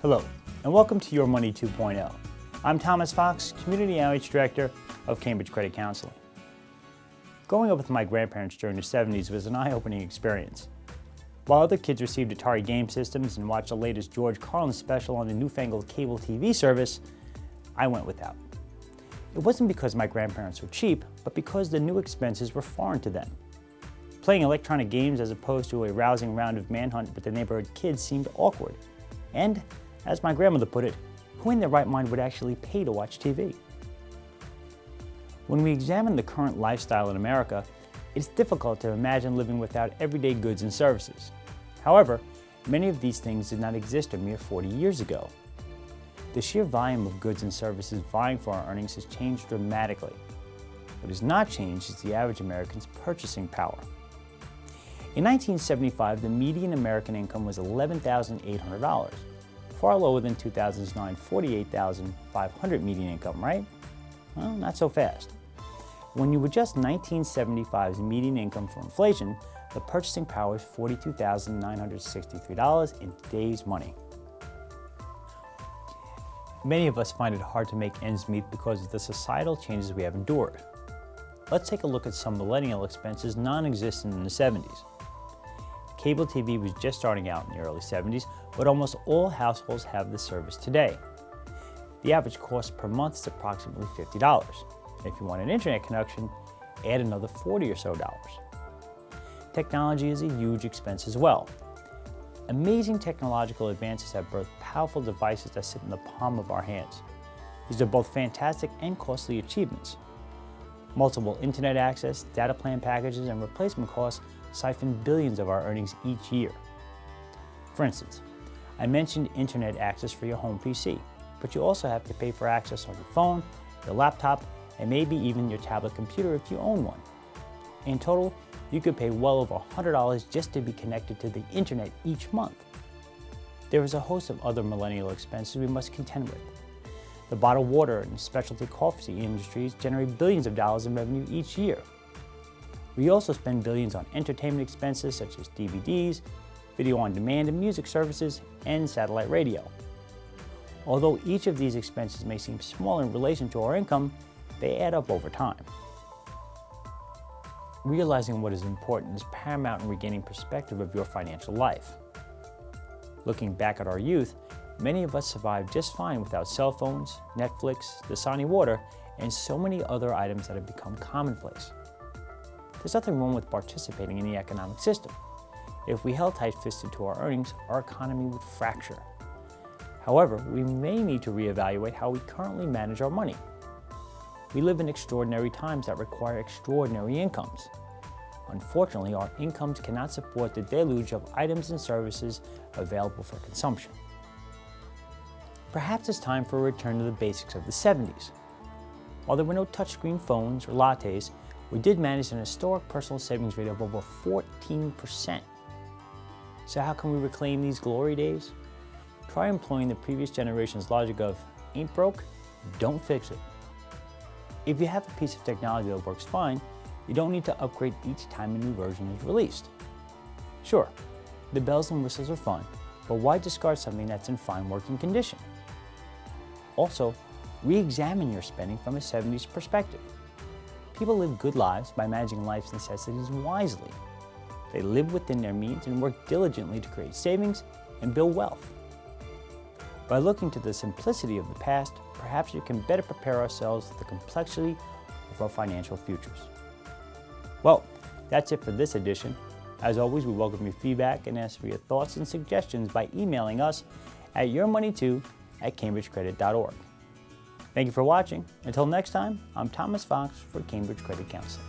Hello, and welcome to Your Money 2.0. I'm Thomas Fox, Community Outreach Director of Cambridge Credit Counseling. Growing up with my grandparents during the 70s was an eye-opening experience. While other kids received Atari game systems and watched the latest George Carlin special on the newfangled cable TV service, I went without. It wasn't because my grandparents were cheap, but because the new expenses were foreign to them. Playing electronic games as opposed to a rousing round of manhunt with the neighborhood kids seemed awkward. And, as my grandmother put it, who in their right mind would actually pay to watch TV? When we examine the current lifestyle in America, it's difficult to imagine living without everyday goods and services. However, many of these things did not exist a mere 40 years ago. The sheer volume of goods and services vying for our earnings has changed dramatically. What has not changed is the average American's purchasing power. In 1975, the median American income was $11,800, far lower than 2009's $48,500 median income, right? Well, not so fast. When you adjust 1975's median income for inflation, the purchasing power is $42,963 in today's money. Many of us find it hard to make ends meet because of the societal changes we have endured. Let's take a look at some millennial expenses non-existent in the 70s. Cable TV was just starting out in the early 70s, but almost all households have this service today. The average cost per month is approximately $50. And if you want an internet connection, add another $40 or so. Technology is a huge expense as well. Amazing technological advances have birthed powerful devices that sit in the palm of our hands. These are both fantastic and costly achievements. Multiple internet access, data plan packages, and replacement costs siphon billions of our earnings each year. For instance, I mentioned internet access for your home PC, but you also have to pay for access on your phone, your laptop, and maybe even your tablet computer if you own one. In total, you could pay well over $100 just to be connected to the internet each month. There is a host of other millennial expenses we must contend with. The bottled water and specialty coffee industries generate billions of dollars in revenue each year. We also spend billions on entertainment expenses such as DVDs, video on demand and music services, and satellite radio. Although each of these expenses may seem small in relation to our income, they add up over time. Realizing what is important is paramount in regaining perspective of your financial life. Looking back at our youth, many of us survived just fine without cell phones, Netflix, Dasani water, and so many other items that have become commonplace. There's nothing wrong with participating in the economic system. If we held tight-fisted to our earnings, our economy would fracture. However, we may need to reevaluate how we currently manage our money. We live in extraordinary times that require extraordinary incomes. Unfortunately, our incomes cannot support the deluge of items and services available for consumption. Perhaps it's time for a return to the basics of the 70s. While there were no touchscreen phones or lattes, we did manage an historic personal savings rate of over 14%. So how can we reclaim these glory days? Try employing the previous generation's logic of, ain't broke, don't fix it. If you have a piece of technology that works fine, you don't need to upgrade each time a new version is released. Sure, the bells and whistles are fun, but why discard something that's in fine working condition? Also, re-examine your spending from a 70s perspective. People live good lives by managing life's necessities wisely. They live within their means and work diligently to create savings and build wealth. By looking to the simplicity of the past, perhaps we can better prepare ourselves for the complexity of our financial futures. Well, that's it for this edition. As always, we welcome your feedback and ask for your thoughts and suggestions by emailing us at yourmoney2@cambridgecredit.org. Thank you for watching. Until next time, I'm Thomas Fox for Cambridge Credit Counseling.